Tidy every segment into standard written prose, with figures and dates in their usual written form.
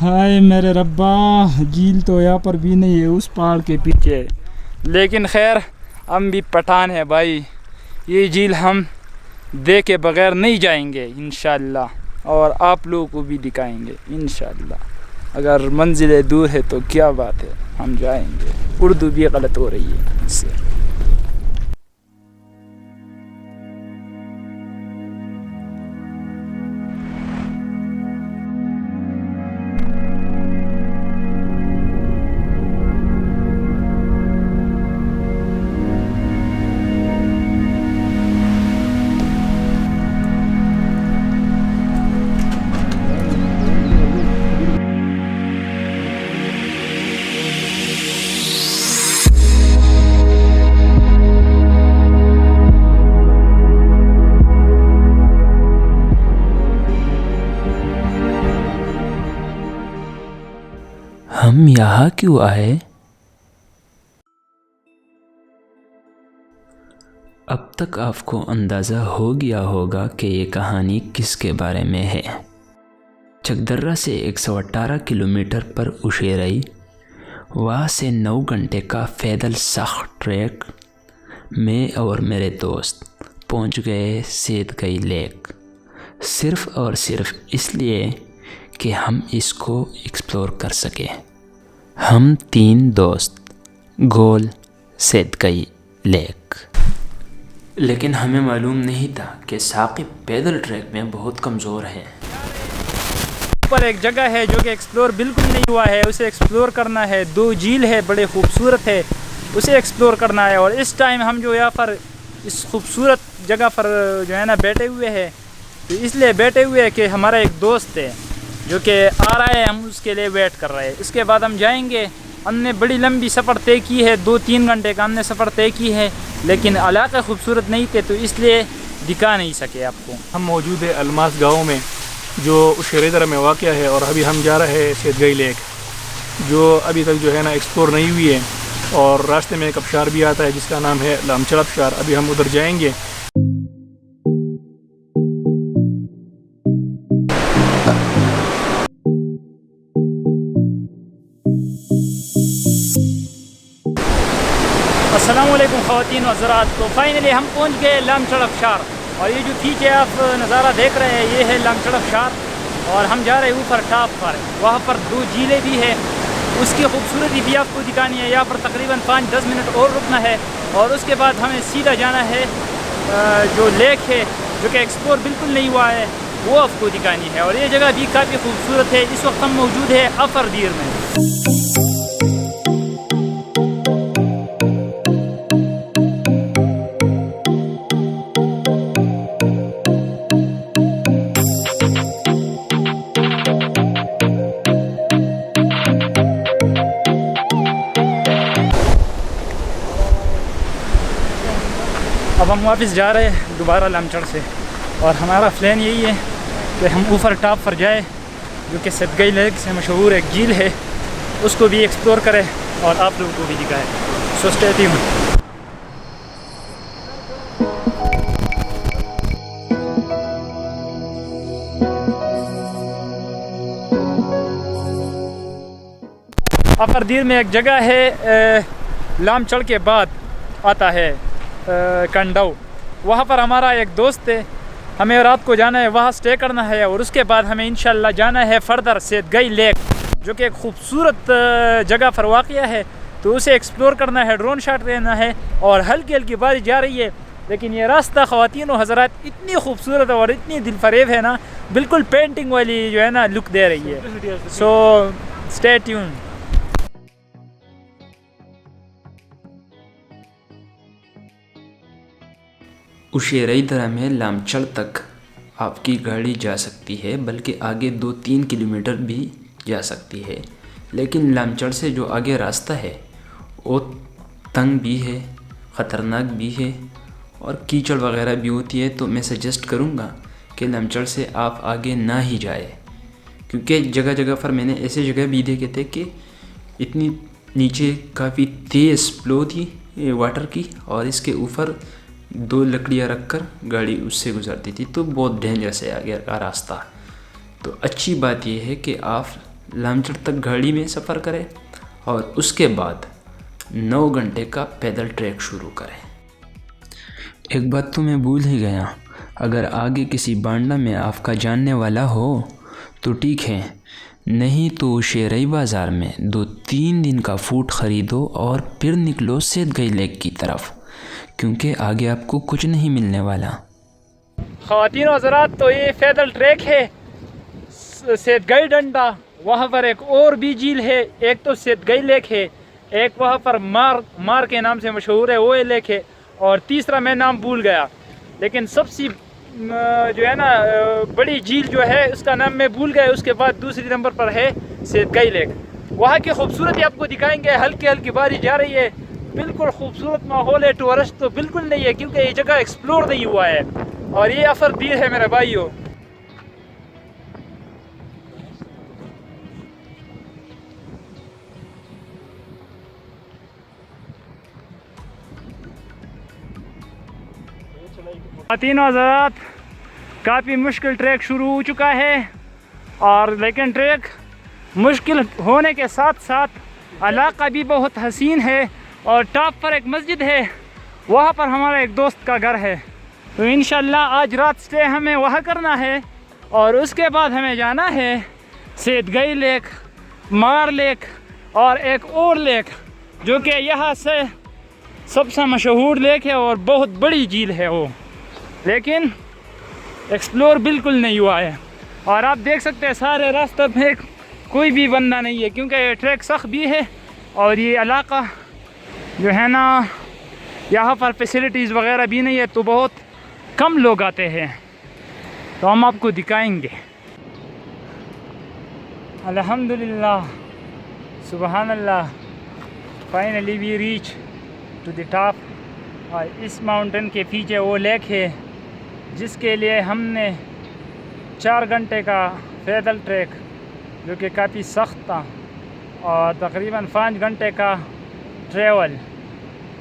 हाय मेरे रब्बा, झील तो यहाँ पर भी नहीं है, उस पहाड़ के पीछे है। लेकिन खैर हम भी पठान है भाई, ये झील हम देखे बगैर नहीं जाएंगे इंशाअल्लाह, और आप लोगों को भी दिखाएंगे इंशाअल्लाह। अगर मंजिलें दूर है तो क्या बात है, हम जाएंगे। उर्दू भी गलत हो रही है इससे। हम यहाँ क्यों आए? अब तक आपको अंदाज़ा हो गया होगा कि ये कहानी किसके बारे में है। चकदर्रा से 118 किलोमीटर पर उशेरई, वहाँ से 9 घंटे का पैदल सख्त ट्रैक, मैं और मेरे दोस्त पहुँच गए सेदगई लेक, सिर्फ़ और सिर्फ इसलिए कि हम इसको एक्सप्लोर कर सकें। हम 3 दोस्त, गोल, सेदगई लेक। लेकिन हमें मालूम नहीं था कि साकिब पैदल ट्रैक में बहुत कमज़ोर है। पर एक जगह है जो कि एक्सप्लोर बिल्कुल नहीं हुआ है, उसे एक्सप्लोर करना है। 2 झील है, बड़े खूबसूरत है, उसे एक्सप्लोर करना है। और इस टाइम हम जो यहाँ पर इस खूबसूरत जगह पर जो है ना बैठे हुए हैं, तो इसलिए बैठे हुए हैं कि हमारा एक दोस्त है जो कि आ रहा है, हम उसके लिए वेट कर रहे हैं। इसके बाद हम जाएंगे। हमने बड़ी लंबी सफ़र तय की है, 2-3 घंटे का हमने सफ़र तय की है, लेकिन इलाका खूबसूरत नहीं थे तो इसलिए दिखा नहीं सके आपको। हम मौजूद है अलमास गांव में, जो उशेरदरा में वाक़या है। और अभी हम जा रहे हैं सेदगई लेक, जो अभी तक जो है ना एक्सप्लोर नहीं हुई है। और रास्ते में एक आबशार भी आता है जिसका नाम है लामचड़ आबशार। अभी हम उधर जाएंगे। अस्सलामुअलैकुम ख़वातीन व हज़रात। तो फाइनली हम पहुंच गए लामचड़ आबशार, और ये जो पीछे आप नज़ारा देख रहे हैं ये है लामचड़ आबशार। और हम जा रहे हैं ऊपर टॉप पर, वहाँ पर 2 झीलें भी है, उसकी खूबसूरती भी आपको दिखानी है। यहाँ पर तकरीबन 5-10 मिनट और रुकना है, और उसके बाद हमें सीधा जाना है जो लेक है, जो कि एक्सप्लोर बिल्कुल नहीं हुआ है, वो आपको दिखानी है। और ये जगह भी काफ़ी खूबसूरत है। इस वक्त हम मौजूद है अफरदीर में। अब हम वापस जा रहे हैं दोबारा लामचड़ से, और हमारा प्लान यही है कि हम ऊपर टॉप पर जाए, जो कि सेदगई लेक से मशहूर एक झील है, उसको भी एक्सप्लोर करें और आप लोगों को भी दिखाएं। So stay tuned. अफरदीर में एक जगह है, लामचड़ के बाद आता है कंडाऊ। वहाँ पर हमारा एक दोस्त है, हमें रात को जाना है, वहाँ स्टे करना है, और उसके बाद हमें इंशाल्लाह जाना है फर्दर सेदगई लेक, जो कि एक खूबसूरत जगह पर वाक़या है। तो उसे एक्सप्लोर करना है, ड्रोन शॉट लेना है। और हल्की हल्की बारिश जा रही है, लेकिन ये रास्ता ख़वातीन व हज़रात इतनी खूबसूरत है और इतनी दिलफरेब है ना, बिल्कुल पेंटिंग वाली जो है ना लुक दे रही है। So stay tuned. उशेरदरा में लामचड़ तक आपकी गाड़ी जा सकती है, बल्कि आगे 2-3 किलोमीटर भी जा सकती है। लेकिन लामचड़ से जो आगे रास्ता है वो तंग भी है, ख़तरनाक भी है, और कीचड़ वगैरह भी होती है। तो मैं सजेस्ट करूँगा कि लामचड़ से आप आगे ना ही जाए, क्योंकि जगह जगह पर मैंने ऐसे जगह भी देखे थे कि इतनी नीचे काफ़ी तेज़ फ्लो थी वाटर की, और इसके ऊपर 2 लकड़ियाँ रखकर गाड़ी उससे गुजरती थी। तो बहुत डेंजरस है आगे का रास्ता। तो अच्छी बात यह है कि आप लामचड़ तक गाड़ी में सफ़र करें और उसके बाद 9 घंटे का पैदल ट्रैक शुरू करें। एक बात तो मैं भूल ही गया, अगर आगे किसी बांडा में आपका जानने वाला हो तो ठीक है, नहीं तो शेरई बाज़ार में 2-3 दिन का फूड ख़रीदो और फिर निकलो सेदगई लेक की तरफ, क्योंकि आगे आपको कुछ नहीं मिलने वाला। ख़वातीन और हज़रात, तो ये पैदल ट्रैक है सेदगई डंडा। वहाँ पर एक और भी झील है, एक तो सेदगई लेक है, एक वहाँ पर मार के नाम से मशहूर है वो लेक है, और तीसरा मैं नाम भूल गया। लेकिन सबसे जो है ना बड़ी झील जो है उसका नाम मैं भूल गया। उसके बाद दूसरी नंबर पर है सेदगई लेक। वहाँ की खूबसूरती आपको दिखाएंगे। हल्की हल्की बारिश जा रही है, बिल्कुल खूबसूरत माहौल है। टूरिस्ट तो बिल्कुल नहीं है क्योंकि ये जगह एक्सप्लोर नहीं हुआ है, और ये अफर पीर है मेरे भाइयों। तीनों हज़रात, काफ़ी मुश्किल ट्रैक शुरू हो चुका है, और लेकिन ट्रैक मुश्किल होने के साथ साथ इलाका भी बहुत हसीन है, और टॉप पर एक मस्जिद है, वहाँ पर हमारा एक दोस्त का घर है। तो इंशाल्लाह आज रात स्टे हमें वहाँ करना है, और उसके बाद हमें जाना है सेदगई लेक, मार लेक और एक और लेक जो कि यहाँ से सबसे मशहूर लेक है और बहुत बड़ी झील है वो, लेकिन एक्सप्लोर बिल्कुल नहीं हुआ है। और आप देख सकते हैं सारे रास्ते में कोई भी बंदा नहीं है, क्योंकि ये ट्रैक सख्त भी है, और ये इलाका जो है ना यहाँ पर फैसिलिटीज़ वगैरह भी नहीं है, तो बहुत कम लोग आते हैं। तो हम आपको दिखाएंगे। अल्हम्दुलिल्लाह, सुबहान अल्लाह, finally we reach to the top. और इस माउंटेन के पीछे वो लेक है जिसके लिए हमने 4 घंटे का पैदल ट्रैक, जो कि काफ़ी सख्त था, और तकरीबन 5 घंटे का ट्रैवल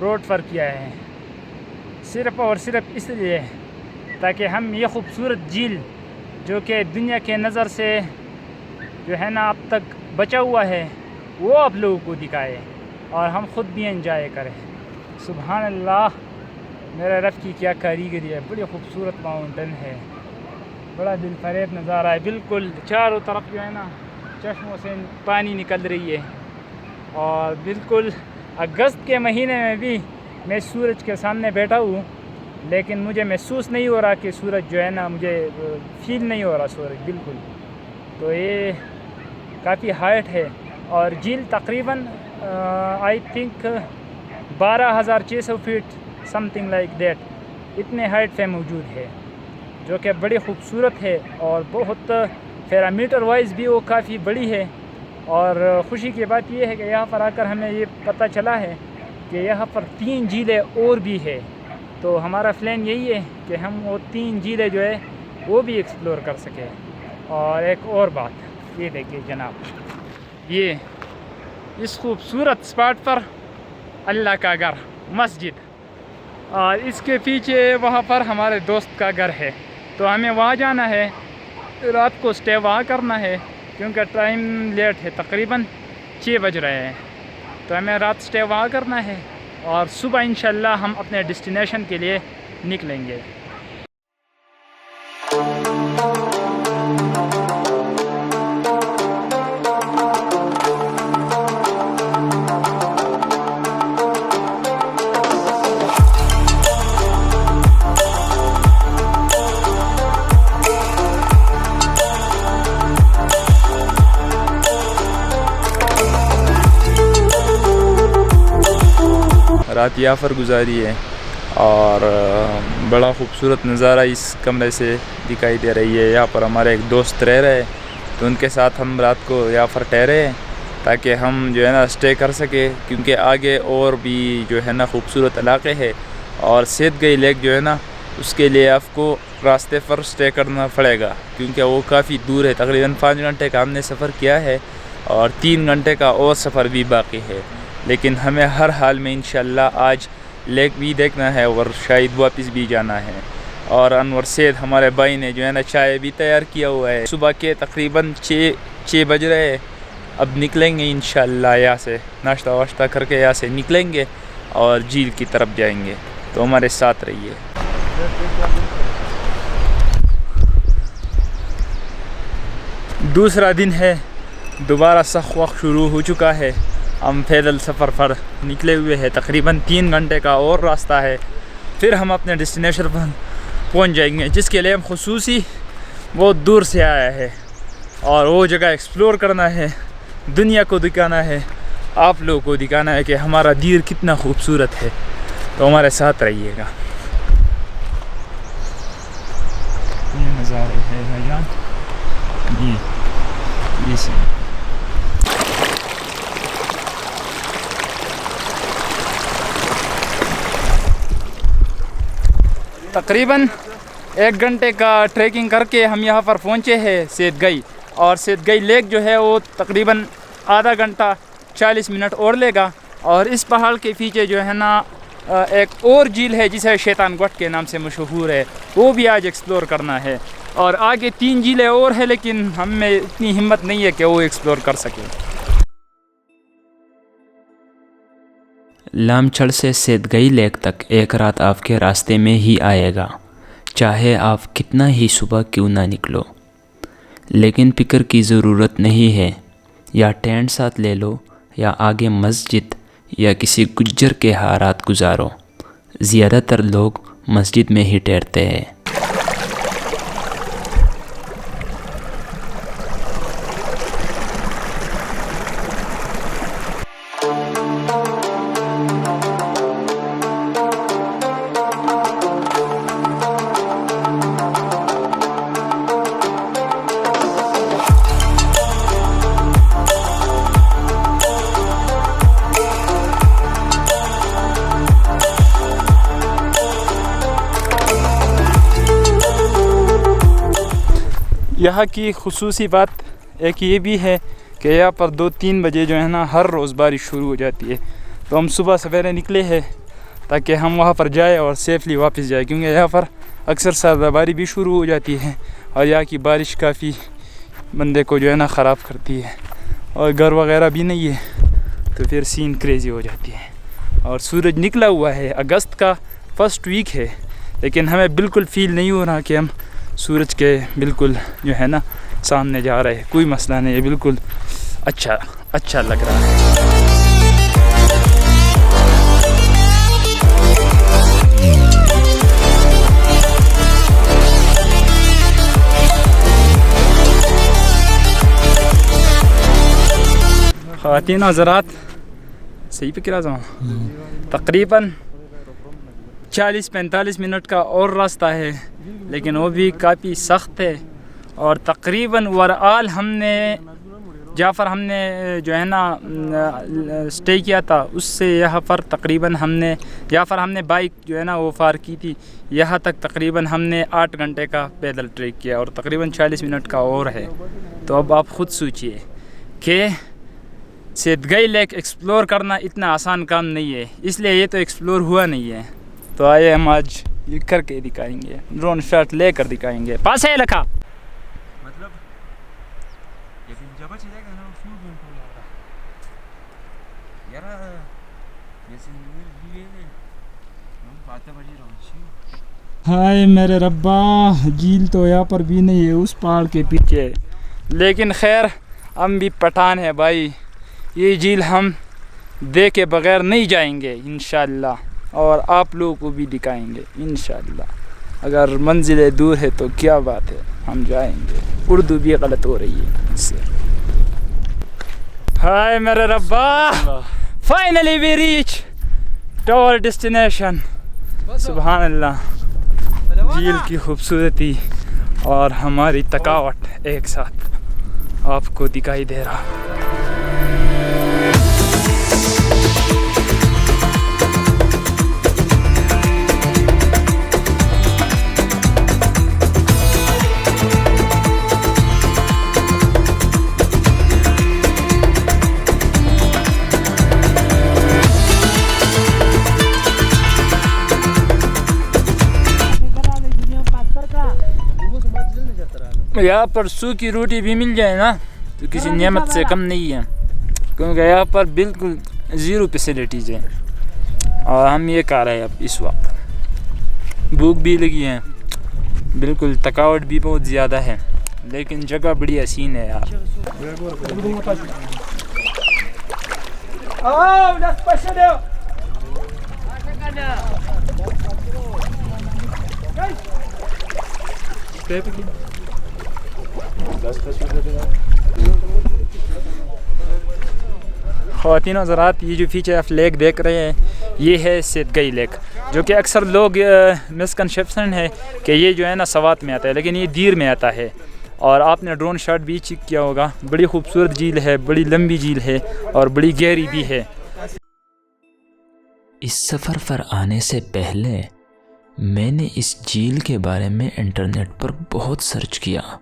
रोड पर किया है, सिर्फ़ और सिर्फ इसलिए ताकि हम ये खूबसूरत झील जो कि दुनिया के नज़र से जो है ना अब तक बचा हुआ है वो आप लोगों को दिखाए, और हम ख़ुद भी एंजॉय करें। सुभान अल्लाह, मेरे रब की क्या कारीगरी है। बड़ी खूबसूरत माउंटेन है, बड़ा दिल फरेब नज़ारा है। बिल्कुल चारों तरफ जो है ना चश्मों से पानी निकल रही है, और बिल्कुल अगस्त के महीने में भी मैं सूरज के सामने बैठा हूँ, लेकिन मुझे महसूस नहीं हो रहा कि सूरज जो है ना, मुझे फील नहीं हो रहा सूरज बिल्कुल। तो ये काफ़ी हाइट है, और झील तकरीबन I think 12,600 feet something like that, इतने हाइट पे मौजूद है, जो कि बड़ी खूबसूरत है, और बहुत पैरामीटर वाइज भी वो काफ़ी बड़ी है। और ख़ुशी की बात यह है कि यहाँ पर आकर हमें ये पता चला है कि यहाँ पर 3 झीलें और भी है। तो हमारा प्लान यही है कि हम वो 3 झीलें जो है वो भी एक्सप्लोर कर सकें। और एक और बात, ये देखिए जनाब, ये इस खूबसूरत स्पॉट पर अल्लाह का घर मस्जिद, और इसके पीछे वहाँ पर हमारे दोस्त का घर है। तो हमें वहाँ जाना है, रात को स्टे वहाँ करना है, क्योंकि टाइम लेट है, तकरीबन 6 बज रहे हैं। तो हमें रात स्टे वहाँ करना है, और सुबह इंशाल्लाह हम अपने डेस्टिनेशन के लिए निकलेंगे। रात यहाँ पर गुजारी है, और बड़ा खूबसूरत नज़ारा इस कमरे से दिखाई दे रही है। यहाँ पर हमारे एक दोस्त रह रहे हैं, तो उनके साथ हम रात को यहाँ पर ठहरे हैं ताकि हम जो है ना स्टे कर सके, क्योंकि आगे और भी जो है ना खूबसूरत इलाके हैं, और सेदगई लेक जो है ना उसके लिए आपको रास्ते पर स्टे करना पड़ेगा, क्योंकि वो काफ़ी दूर है। तकरीबन 5 घंटे का हमने सफ़र किया है, और 3 घंटे का और सफ़र भी बाकी है, लेकिन हमें हर हाल में इंशाल्लाह आज लेक भी देखना है और शायद वापस भी जाना है। और अनवर सैद हमारे भाई ने जो है ना चाय भी तैयार किया हुआ है। सुबह के तकरीबन 6 बज रहे हैं, अब निकलेंगे इंशाल्लाह यहाँ से, नाश्ता वाश्ता करके यहाँ से निकलेंगे और झील की तरफ जाएंगे। तो हमारे साथ रहिए। दूसरा दिन है, दोबारा सख्त वक्त शुरू हो चुका है। हम पैदल सफ़र पर निकले हुए हैं, तकरीबन 3 घंटे का और रास्ता है। फिर हम अपने डेस्टिनेशन पर पहुंच जाएंगे, जिसके लिए हम खुसूसी बहुत दूर से आया है और वो जगह एक्सप्लोर करना है, दुनिया को दिखाना है, आप लोगों को दिखाना है कि हमारा दीर कितना खूबसूरत है। तो हमारे साथ रहिएगा। ये नज़ारे हैं भाईजान, ये से तकरीबन 1 घंटे का ट्रैकिंग करके हम यहाँ पर पहुँचे हैं सेदगई। और सेदगई लेक जो है वो तकरीबन आधा घंटा 40 मिनट और लेगा। और इस पहाड़ के पीछे जो है ना एक और झील है जिसे शैतान गढ़ के नाम से मशहूर है, वो भी आज एक्सप्लोर करना है। और आगे 3 झीलें और है, लेकिन हम में इतनी हिम्मत नहीं है कि वो एक्सप्लोर कर सकें। लामछड़ से सेदगई लेक तक एक रात आपके रास्ते में ही आएगा, चाहे आप कितना ही सुबह क्यों ना निकलो। लेकिन फिक्र की ज़रूरत नहीं है, या टेंट साथ ले लो या आगे मस्जिद या किसी गुज्जर के यहाँ रात गुजारो। ज़्यादातर लोग मस्जिद में ही ठहरते हैं। यहाँ की खुसूसी बात एक ये भी है कि यहाँ पर 2-3 बजे जो है ना हर रोज़ बारिश शुरू हो जाती है। तो हम सुबह सवेरे निकले हैं ताकि हम वहाँ पर जाए और सेफली वापस जाए, क्योंकि यहाँ पर अक्सर सर्दाबारी भी शुरू हो जाती है और यहाँ की बारिश काफ़ी बंदे को जो है ना ख़राब करती है। और घर वगैरह भी नहीं है तो फिर सीन क्रेज़ी हो जाती है। और सूरज निकला हुआ है, अगस्त का फर्स्ट वीक है, लेकिन हमें बिल्कुल फ़ील नहीं हो रहा कि हम सूरज के बिल्कुल जो है ना सामने जा रहे हैं। कोई मसला नहीं है, बिल्कुल अच्छा लग रहा है। ख़वातीन हज़रात, सही पे किरा जाऊँ, तकरीबन 40-45 मिनट का और रास्ता है, लेकिन वो भी काफ़ी सख्त है। और तकरीबन ओवरऑल हमने जो है ना स्टे किया था, उससे यहाँ पर तकरीबन हमने बाइक जो है ना वो पार की थी। यहाँ तक तकरीबन हमने 8 घंटे का पैदल ट्रैक किया और तकरीबन 40 मिनट का और है। तो अब आप ख़ुद सोचिए कि सेदगई लेक एक्सप्लोर करना इतना आसान काम नहीं है, इसलिए ये तो एक्सप्लोर हुआ नहीं है। तो आइए हम आज ये करके दिखाएंगे, ड्रोन शॉट लेकर दिखाएंगे। पास है लखा मतलब हाय मेरे रब्बा, झील तो यहाँ पर भी नहीं है, उस पहाड़ के पीछे। लेकिन खैर हम भी पठान है भाई, ये झील हम देखे बगैर नहीं जाएंगे इंशाअल्लाह, और आप लोगों को भी दिखाएंगे इंशाअल्लाह। अगर मंजिलें दूर है तो क्या बात है, हम जाएंगे। उर्दू भी गलत हो रही है इससे। हाय मेरे रब्बा, finally we reach our destination. सुभान अल्लाह, झील की खूबसूरती और हमारी थकावट एक साथ आपको दिखाई दे रहा। यहाँ पर सूखी रोटी भी मिल जाए ना तो किसी नेमत से कम नहीं है, क्योंकि यहाँ पर बिल्कुल ज़ीरो फैसिलिटीज़ हैं। और हम ये खा रहे हैं अब इस वक्त, भूख भी लगी है, बिल्कुल थकावट भी बहुत ज़्यादा है, लेकिन जगह बड़ी हसीन है यार। ख़वातीन हज़रात, ये जो फीचर आप लेक देख रहे हैं ये है सेदगई लेक, जो कि अक्सर लोग मिसकंसेप्शन है कि ये जो है ना सवात में आता है, लेकिन ये दीर में आता है। और आपने ड्रोन शॉट भी चेक किया होगा, बड़ी खूबसूरत झील है, बड़ी लंबी झील है और बड़ी गहरी भी है। इस सफ़र पर आने से पहले मैंने इस झील के बारे में इंटरनेट पर बहुत सर्च किया,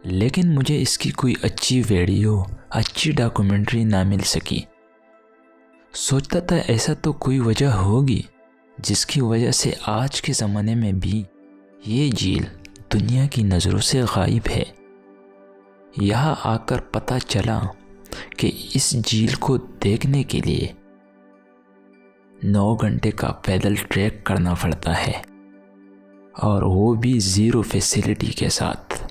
लेकिन मुझे इसकी कोई अच्छी वीडियो, अच्छी डॉक्यूमेंट्री ना मिल सकी। सोचता था ऐसा तो कोई वजह होगी जिसकी वजह से आज के ज़माने में भी ये झील दुनिया की नज़रों से गायब है। यहाँ आकर पता चला कि इस झील को देखने के लिए 9 घंटे का पैदल ट्रैक करना पड़ता है, और वो भी ज़ीरो फैसिलिटी के साथ।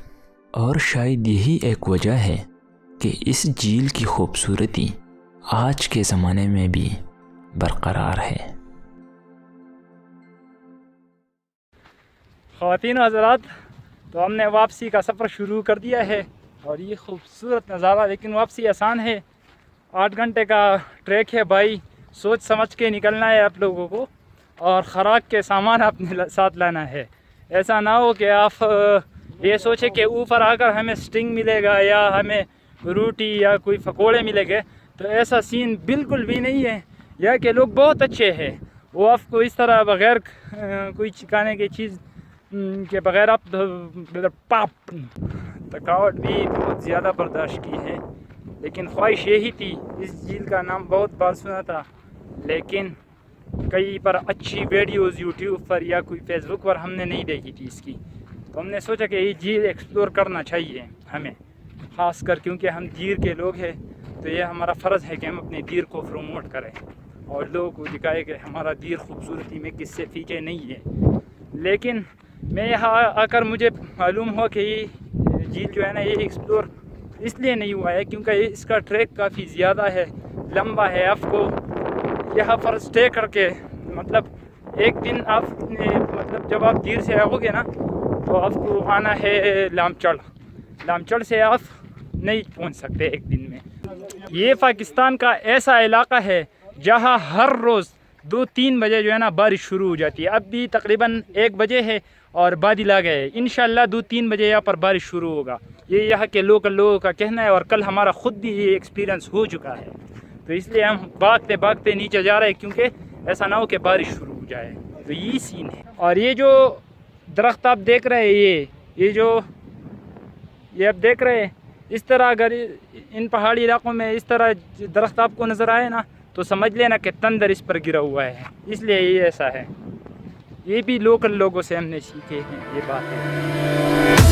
और शायद यही एक वजह है कि इस झील की खूबसूरती आज के ज़माने में भी बरकरार है। ख़वातीन हज़रात, तो हमने वापसी का सफ़र शुरू कर दिया है, और ये खूबसूरत नज़ारा, लेकिन वापसी आसान है। 8 घंटे का ट्रैक है भाई, सोच समझ के निकलना है आप लोगों को, और ख़ुराक के सामान अपने साथ लाना है। ऐसा ना हो कि आप ये सोचे कि ऊपर आकर हमें स्टिंग मिलेगा या हमें रोटी या कोई पकोड़े मिलेंगे, तो ऐसा सीन बिल्कुल भी नहीं है। यहाँ के लोग बहुत अच्छे हैं, वो आपको इस तरह बग़ैर कोई खाने की चीज़ के बग़ैर आप पाप थकावट भी बहुत ज़्यादा बर्दाश्त की है। लेकिन ख्वाहिश यही थी, इस झील का नाम बहुत बार सुना था, लेकिन कई पर अच्छी वीडियोज़ यूट्यूब पर या कोई फेसबुक पर हमने नहीं देखी थी इसकी। तो हमने सोचा कि ये झील एक्सप्लोर करना चाहिए हमें, ख़ास कर क्योंकि हम दीर के लोग हैं, तो ये हमारा फ़र्ज़ है कि हम अपने दीर को प्रमोट करें और लोगों को दिखाएं कि हमारा दीर खूबसूरती में किससे फीके नहीं है। लेकिन मैं यहाँ आकर मुझे मालूम हुआ कि ये झील जो है ना, ये एक्सप्लोर इसलिए नहीं हुआ है क्योंकि इसका ट्रैक काफ़ी ज़्यादा है, लंबा है। आपको यहाँ पर स्टे करके, मतलब एक दिन आपने, मतलब जब आप दीर से आओगे ना, तो आपको आना है लामचड़ से आप नहीं पहुँच सकते एक दिन में। ये पाकिस्तान का ऐसा इलाका है जहाँ हर रोज़ 2-3 बजे जो है ना बारिश शुरू हो जाती है। अब भी तकरीबन 1 बजे है और बादल आ गए, इंशाल्लाह 2-3 बजे यहाँ पर बारिश शुरू होगा। ये यहाँ के लोकल लोगों का कहना है, और कल हमारा ख़ुद भी ये एक्सपीरियंस हो चुका है। तो इसलिए हम भागते भागते नीचे जा रहे हैं, क्योंकि ऐसा ना हो कि बारिश शुरू हो जाए। तो यही सीन है। और ये जो दरख्त आप देख रहे हैं, ये आप देख रहे हैं, इस तरह अगर इन पहाड़ी इलाकों में इस तरह दरख्त आपको नज़र आए ना, तो समझ लेना कि तंदर इस पर गिरा हुआ है, इसलिए ये ऐसा है। ये भी लोकल लोगों से हमने सीखे हैं ये बात है।